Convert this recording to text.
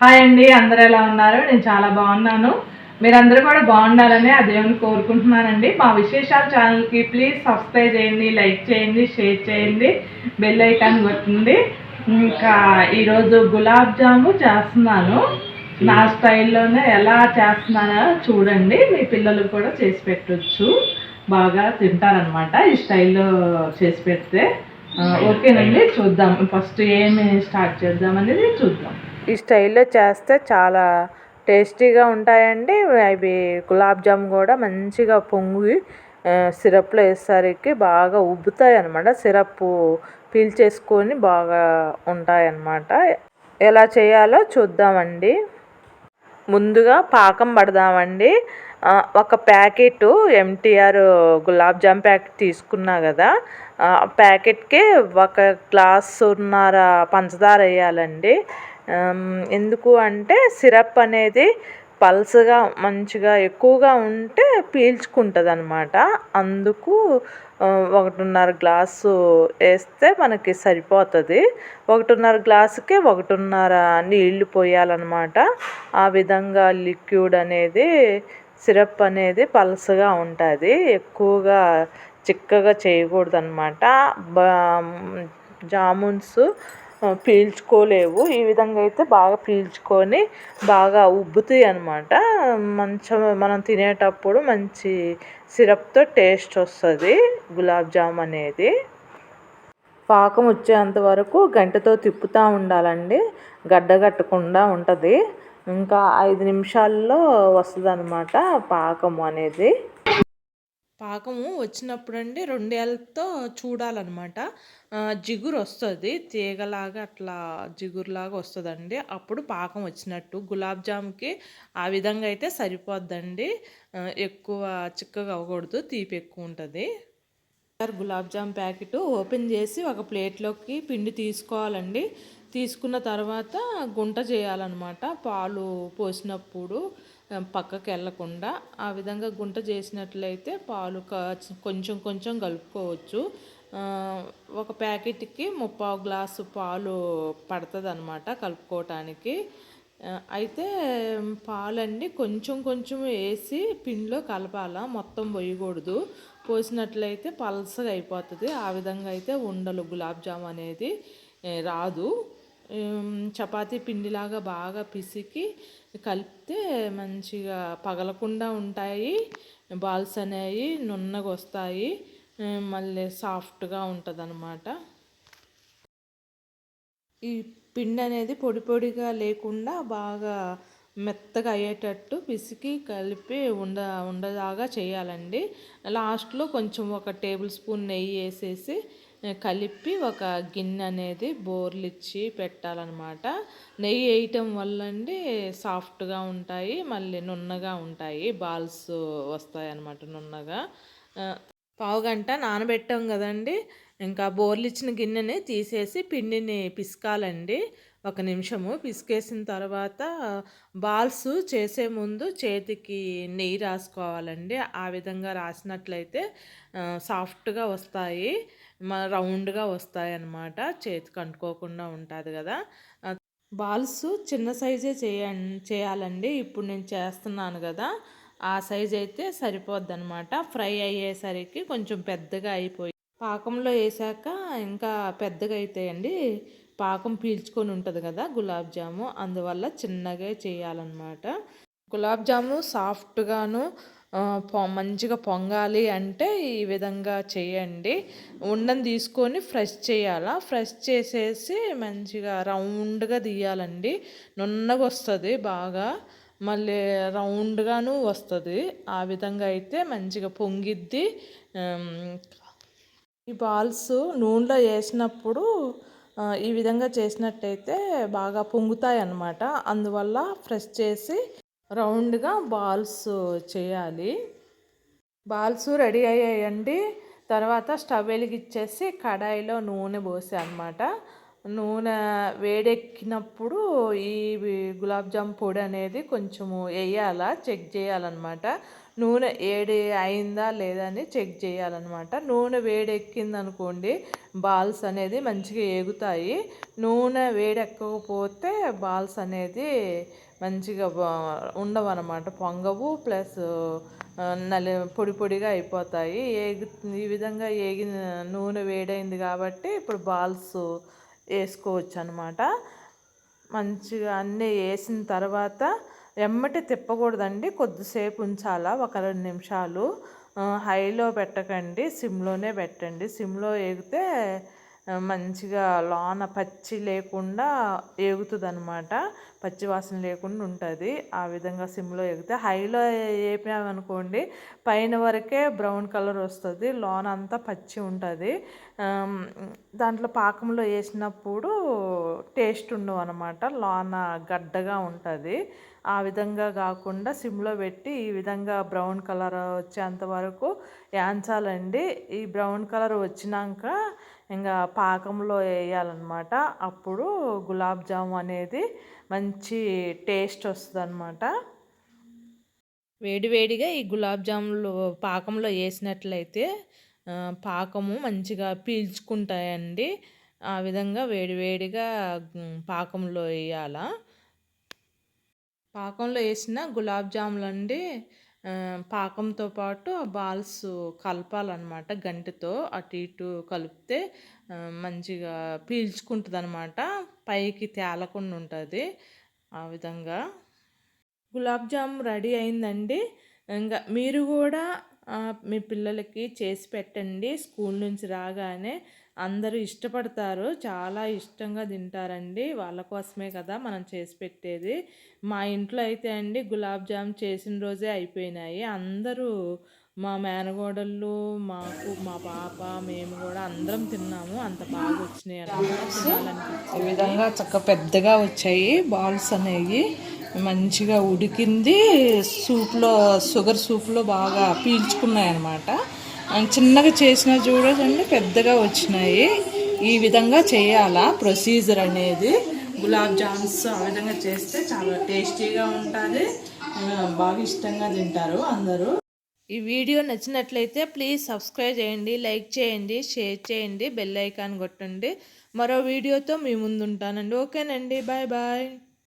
Hi అండి, అందరూ ఎలా ఉన్నారు? నేను చాలా బాగున్నాను. మీరందరూ కూడా బాగుండాలని ఆ దేవుని కోరుకుంటున్నానండి. మా విశేషాల ఛానల్కి ప్లీజ్ సబ్స్క్రైబ్ చేయండి, లైక్ చేయండి, షేర్ చేయండి, బెల్ ఐకాన్ కొట్టండి. ఇంకా ఈరోజు గులాబ్ జాము చేస్తున్నాను. నా స్టైల్లోనే ఎలా చేస్తున్నానో చూడండి. మీ పిల్లలు కూడా చేసి పెట్టచ్చు, బాగా తింటారనమాట ఈ స్టైల్లో చేసి పెడితే. ఓకేనండి, చూద్దాం. ఫస్ట్ ఏమి స్టార్ట్ చేద్దాం అనేది చూద్దాం. ఈ స్టైల్లో చేస్తే చాలా టేస్టీగా ఉంటాయండి. అవి గులాబ్ జామ్ కూడా మంచిగా పొంగి సిరప్లో వేసేసరికి బాగా ఉబ్బుతాయి అన్నమాట. సిరప్ పీల్చేసుకొని బాగా ఉంటాయన్నమాట. ఎలా చేయాలో చూద్దామండి. ముందుగా పాకం పడదామండి. ఒక packet MTR gulab jam packet తీసుకున్నా కదా, ప్యాకెట్కి 1 గ్లాసున్నర పంచదార వేయాలండి. ఎందుకు అంటే సిరప్ అనేది పల్సగా మంచిగా ఎక్కువగా ఉంటే పీల్చుకుంటుంది అనమాట. అందుకు 1.5 గ్లాసు వేస్తే మనకి సరిపోతుంది. 1.5 గ్లాసుకి 1.5 నీళ్లు పోయాలన్నమాట. ఆ విధంగా లిక్విడ్ అనేది సిరప్ అనేది పల్సగా ఉంటుంది. ఎక్కువగా చిక్కగా చేయకూడదు అనమాట. జామున్స్ పీల్చుకోలేవు. ఈ విధంగా అయితే బాగా పీల్చుకొని బాగా ఉబ్బుతాయి అన్నమాట. మనం తినేటప్పుడు మంచి సిరప్తో టేస్ట్ వస్తుంది గులాబ్ జామ్ అనేది. పాకం వచ్చేంత వరకు గంటతో తిప్పుతూ ఉండాలండి, గడ్డ కట్టకుండా ఉంటుంది. ఇంకా 5 నిమిషాల్లో వస్తుంది అన్నమాట పాకము అనేది. పాకము వచ్చినప్పుడు అండి 2 ఏళ్ళతో చూడాలన్నమాట. జిగురు వస్తుంది, తీగలాగా అట్లా జిగురులాగా వస్తుందండి. అప్పుడు పాకం వచ్చినట్టు. గులాబ్ జామ్కి ఆ విధంగా అయితే సరిపోద్దండి. ఎక్కువ చిక్కగా అవ్వకూడదు, తీపి ఎక్కువ ఉంటుంది. గులాబ్ జామ్ ప్యాకెట్ ఓపెన్ చేసి ఒక ప్లేట్లోకి పిండి తీసుకోవాలండి. తీసుకున్న తర్వాత గుంట చేయాలన్నమాట. పాలు పోసినప్పుడు పక్కకి వెళ్ళకుండా ఆ విధంగా గుంట చేసినట్లయితే పాలు కొంచెం కొంచెం కలుపుకోవచ్చు. ఒక ప్యాకెట్కి 3/4 గ్లాసు పాలు పడుతుంది అన్నమాట కలుపుకోవటానికి. అయితే పాలండి కొంచెం కొంచెం వేసి పిండిలో కలపాల, మొత్తం పోయకూడదు. పోసినట్లయితే పల్సగా అయిపోతుంది. ఆ విధంగా అయితే ఉండలు గులాబ్ జామ్ అనేది రాదు. చపాతీ పిండిలాగా బాగా పిసికి కలిపితే మంచిగా పగలకుండా ఉంటాయి. బాల్స్ అనేవి నున్నగా వస్తాయి, మళ్ళీ సాఫ్ట్గా ఉంటుంది అన్నమాట. ఈ పిండి అనేది పొడి పొడిగా లేకుండా బాగా మెత్తగా అయ్యేటట్టు పిసికి కలిపి ఉండలాగా చేయాలండి. లాస్ట్లో కొంచెం 1 టేబుల్ స్పూన్ నెయ్యి వేసేసి కలిపి ఒక గిన్నె అనేది బోర్లిచ్చి పెట్టాలన్నమాట. నెయ్యి వేయటం వల్ల అండి సాఫ్ట్గా ఉంటాయి, మళ్ళీ నున్నగా ఉంటాయి, బాల్స్ వస్తాయి అన్నమాట నున్నగా. పావుగంట నానబెట్టాం కదండి, ఇంకా బోర్లిచ్చిన గిన్నెని తీసేసి పిండిని పిసకాలండి. 1 నిమిషము పిసికేసిన తర్వాత బాల్స్ చేసే ముందు చేతికి నెయ్యి రాసుకోవాలండి. ఆ విధంగా రాసినట్లయితే సాఫ్ట్గా వస్తాయి, రౌండ్గా వస్తాయి అన్నమాట. చేతికి అంటుకోకుండా ఉంటుంది కదా. బాల్స్ చిన్న సైజే చేయాలండి. ఇప్పుడు నేను చేస్తున్నాను కదా, ఆ సైజ్ అయితే సరిపోద్ది అనమాట. ఫ్రై అయ్యేసరికి కొంచెం పెద్దగా అయిపోయి పాకంలో వేసాక ఇంకా పెద్దగా అవుతాయండి. పాకం పీల్చుకొని ఉంటుంది కదా గులాబ్ జాము, అందువల్ల చిన్నగా చేయాలన్నమాట. గులాబ్ జాము సాఫ్ట్గాను మంచిగా పొంగాలి అంటే ఈ విధంగా చేయండి. ఉండని తీసుకొని ఫ్రెష్ చేయాలా. ఫ్రెష్ చేసేసి మంచిగా రౌండ్గా తీయాలండి. నున్నగా వస్తుంది బాగా, మళ్ళీ రౌండ్గాను వస్తుంది. ఆ విధంగా అయితే మంచిగా పొంగిద్ది. ఈ బాల్స్ నూనెలో వేసినప్పుడు ఈ విధంగా చేసినట్టయితే బాగా పొంగుతాయి అన్నమాట. అందువల్ల ఫ్రెష్ చేసి రౌండ్గా బాల్స్ చేయాలి. బాల్స్ రెడీ అయ్యాయండి. తర్వాత స్టవ్ వెలిగించేసి కడాయిలో నూనె పోసి అన్నమాట. నూనె వేడెక్కినప్పుడు ఈ గులాబ్ జామ్ పొడి అనేది కొంచెము వేయాల, చెక్ చేయాలన్నమాట. నూనె వేడి అయిందా లేదా అని చెక్ చేయాలన్నమాట. నూనె వేడి ఎక్కిందనుకోండి బాల్స్ అనేది మంచిగా ఏగుతాయి. నూనె వేడి ఎక్కకపోతే బాల్స్ అనేది మంచిగా ఉండవన్నమాట, పొంగవు, ప్లస్ పొడి పొడిగా అయిపోతాయి. ఈ విధంగా ఏగిన నూనె వేడైంది కాబట్టి ఇప్పుడు బాల్స్ వేసుకోవచ్చు అనమాట. మంచిగా అన్నీ వేసిన తర్వాత ఎమ్మటి తిప్పకూడదండి, కొద్దిసేపు ఉంచాలా, ఒక 2 నిమిషాలు. హైలో పెట్టకండి, సిమ్లోనే పెట్టండి. సిమ్లో ఏగితే మంచిగా లోన పచ్చి లేకుండా ఏగుతుంది అనమాట, పచ్చి వాసన లేకుండా ఉంటుంది. ఆ విధంగా సిమ్లో ఏగితే, హైలో వేపామనుకోండి పైన వరకే బ్రౌన్ కలర్ వస్తుంది, లోన అంతా పచ్చి ఉంటుంది. దాంట్లో పాకంలో వేసినప్పుడు టేస్ట్ ఉండవు అనమాట, లోన గడ్డగా ఉంటుంది. ఆ విధంగా కాకుండా సిమ్లో పెట్టి ఈ విధంగా బ్రౌన్ కలర్ వచ్చేంత వరకు యాంచాలండి. ఈ బ్రౌన్ కలర్ వచ్చినాక ఇంకా పాకంలో వేయాలన్నమాట. అప్పుడు గులాబ్ జామ్ అనేది మంచి టేస్ట్ వస్తుంది అనమాట. వేడివేడిగా ఈ గులాబ్ జాములు పాకంలో వేసినట్లయితే పాకము మంచిగా పీల్చుకుంటాయండి. ఆ విధంగా వేడివేడిగా పాకంలో వేయాల. పాకంలో వేసిన గులాబ్ జాములు అండి పాకంతో పాటు బాల్స్ కలపాలన్నమాట. గంటెతో అటు ఇటు కలిపితే మంచిగా పీల్చుకుంటుంది అనమాట, పైకి తేలకుండా ఉంటుంది. ఆ విధంగా గులాబ్ జామ్ రెడీ అయిందండి. ఇంకా మీరు కూడా మీ పిల్లలకి చేసి పెట్టండి. స్కూల్ నుంచి రాగానే అందరూ ఇష్టపడతారు, చాలా ఇష్టంగా తింటారండి. వాళ్ళ కోసమే కదా మనం చేసి పెట్టేది. మా ఇంట్లో అయితే అండి గులాబ్ జామ్ చేసిన రోజే అయిపోయినాయి. అందరూ మా మేనగోడళ్ళు, మాకు, మా పాప, మేము కూడా అందరం తిన్నాము, అంత బాగా వచ్చినాయి అన్నమాట. ఈ విధంగా చక్కగా పెద్దగా వచ్చాయి బాల్స్ అనేవి, మంచిగా ఉడికింది. షుగర్ సూప్లో బాగా పీల్చుకున్నాయి అన్నమాట. చిన్నగా చేసినా చూడండి పెద్దగా వచ్చినాయి. ఈ విధంగా చేయాలా ప్రొసీజర్ అనేది. గులాబ్ జామ్స్ ఆ విధంగా చేస్తే చాలా టేస్టీగా ఉంటుంది, బాగా ఇష్టంగా తింటారు అందరూ. ఈ వీడియో నచ్చినట్లయితే ప్లీజ్ సబ్స్క్రైబ్ చేయండి, లైక్ చేయండి, షేర్ చేయండి, బెల్ ఐకాన్ కొట్టండి. మరో వీడియోతో మీ ముందు ఉంటానండి. ఓకేనండి, బాయ్ బాయ్.